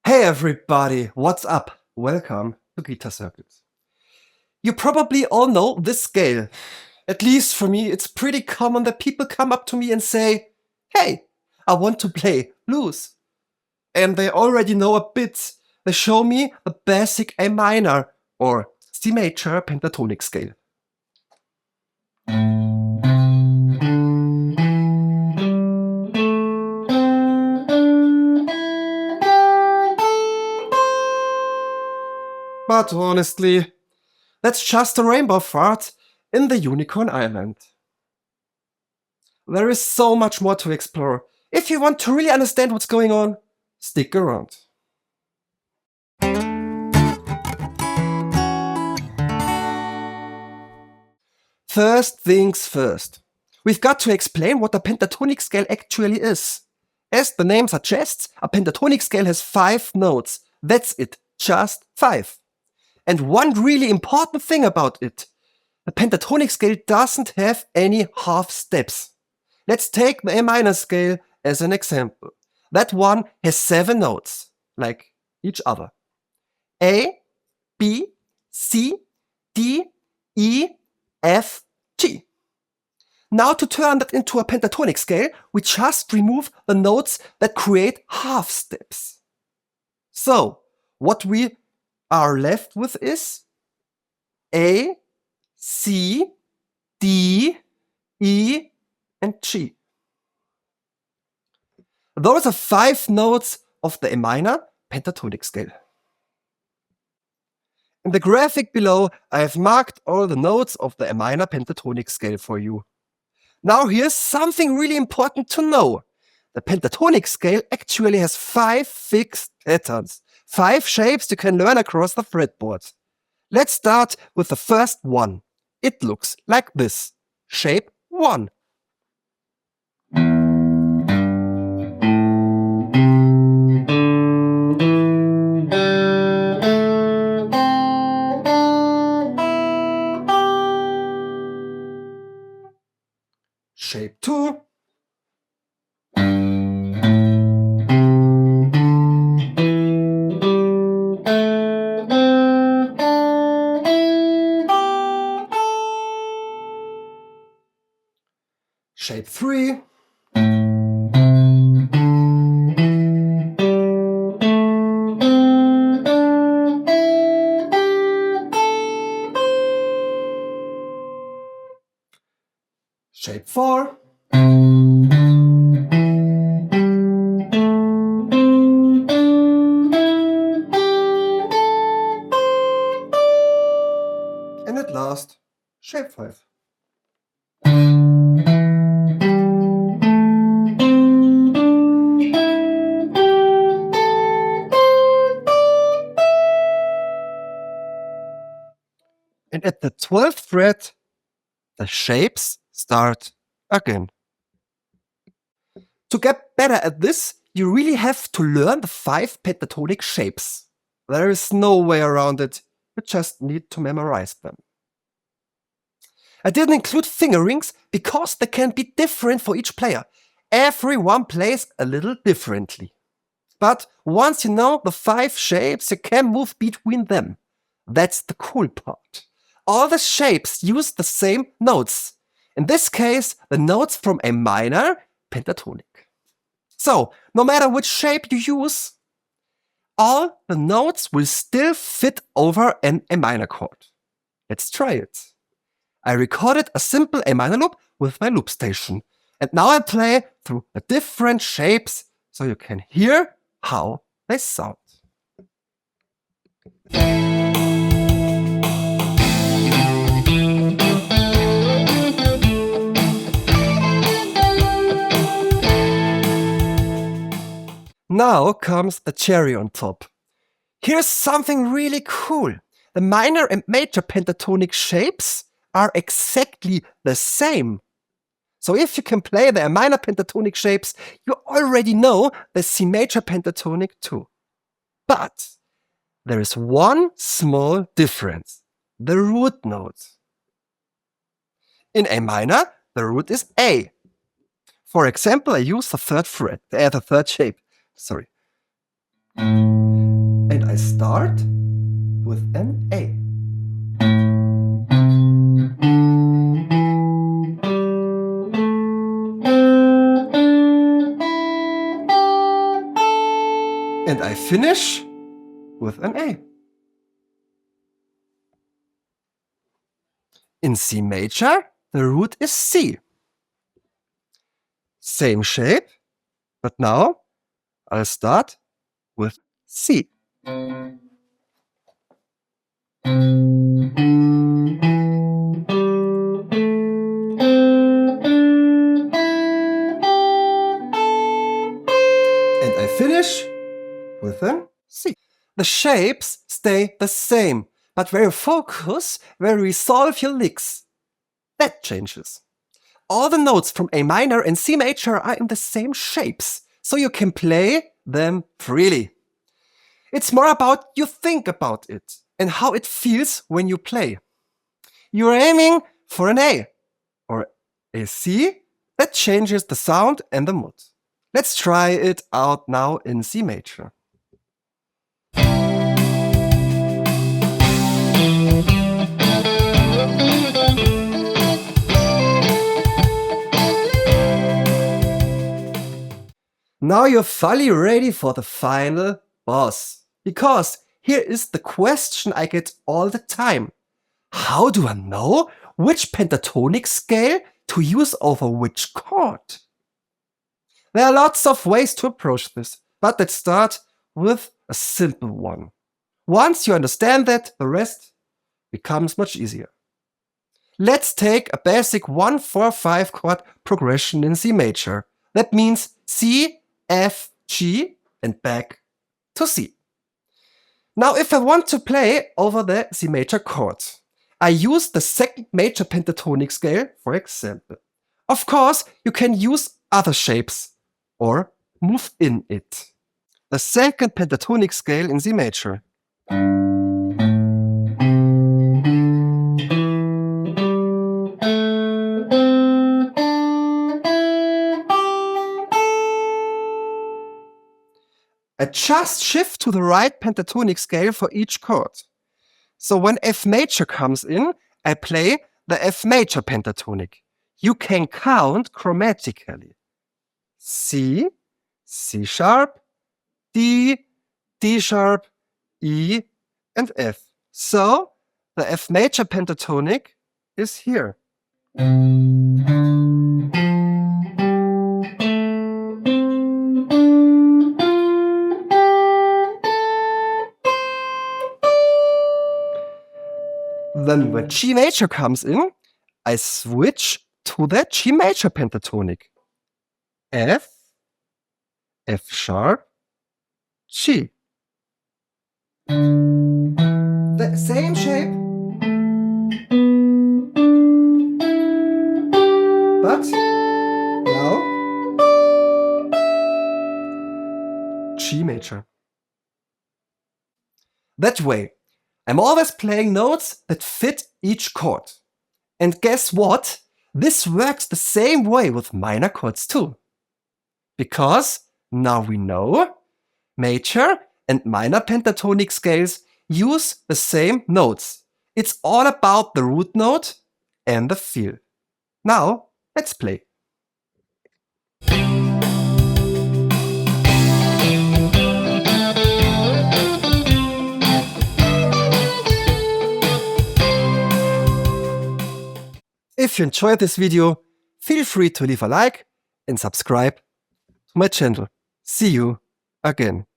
Hey everybody, what's up? Welcome to Guitarcircles. You probably all know this scale. At least for me, it's pretty common that people come up to me and say, hey, I want to play blues. And they already know a bit. They show me the basic A minor or C major pentatonic scale. But honestly, that's just a rainbow fart in the Unicorn Island. There is so much more to explore. If you want to really understand what's going on, stick around. First things first. We've got to explain what a pentatonic scale actually is. As the name suggests, a pentatonic scale has 5 notes. That's it, just 5. And one really important thing about it, the pentatonic scale doesn't have any half steps. Let's take the A minor scale as an example. That one has 7 notes, like each other. A, B, C, D, E, F, G. Now to turn that into a pentatonic scale, we just remove the notes that create half steps. So, what we are left with is A, C, D, E, and G. Those are 5 notes of the A minor pentatonic scale. In the graphic below, I have marked all the notes of the A minor pentatonic scale for you. Now here's something really important to know. The pentatonic scale actually has 5 fixed patterns, 5 shapes you can learn across the fretboard. Let's start with the first one. It looks like this. Shape 1. Shape 2. Shape 3. Shape 4. And at last, shape 5. And at the 12th fret, the shapes start again. To get better at this, you really have to learn the 5 pentatonic shapes. There is no way around it. You just need to memorize them. I didn't include fingerings because they can be different for each player. Everyone plays a little differently. But once you know the 5 shapes, you can move between them. That's the cool part. All the shapes use the same notes. In this case, the notes from A minor pentatonic. So, no matter which shape you use, all the notes will still fit over an A minor chord. Let's try it. I recorded a simple A minor loop with my loop station. And now I play through the different shapes so you can hear how they sound. Now comes the cherry on top. Here's something really cool. The minor and major pentatonic shapes are exactly the same. So if you can play the A minor pentatonic shapes, you already know the C major pentatonic too. But there is one small difference. The root note. In A minor, the root is A. For example, I use the 3rd fret, the 3rd shape. Sorry. start with an A. And I finish with an A. In C major, the root is C. Same shape, but now I'll start with C. And I finish with an C. The shapes stay the same, but where you focus, where you resolve your licks, that changes. All the notes from A minor and C major are in the same shapes, so you can play them freely. It's more about you think about it and how it feels when you play. You're aiming for an A or a C, that changes the sound and the mood. Let's try it out now in C major. Now you're fully ready for the final boss. Because here is the question I get all the time. How do I know which pentatonic scale to use over which chord? There are lots of ways to approach this, but let's start with a simple one. Once you understand that, the rest becomes much easier. Let's take a basic 1-4-5 chord progression in C major. That means C, F, G, and back to C. Now, if I want to play over the C major chord, I use the second major pentatonic scale, for example. Of course, you can use other shapes or move in it. The second pentatonic scale in C major. I just shift to the right pentatonic scale for each chord. So when F major comes in, I play the F major pentatonic. You can count chromatically. C, C sharp, D, D sharp, E, and F. So the F major pentatonic is here. Then when G major comes in, I switch to the G major pentatonic. F, F sharp, G. The same shape, but now G major. That way, I'm always playing notes that fit each chord. And guess what? This works the same way with minor chords too. Because now we know major and minor pentatonic scales use the same notes. It's all about the root note and the feel. Now, let's play. If you enjoyed this video, feel free to leave a like and subscribe to my channel. See you again.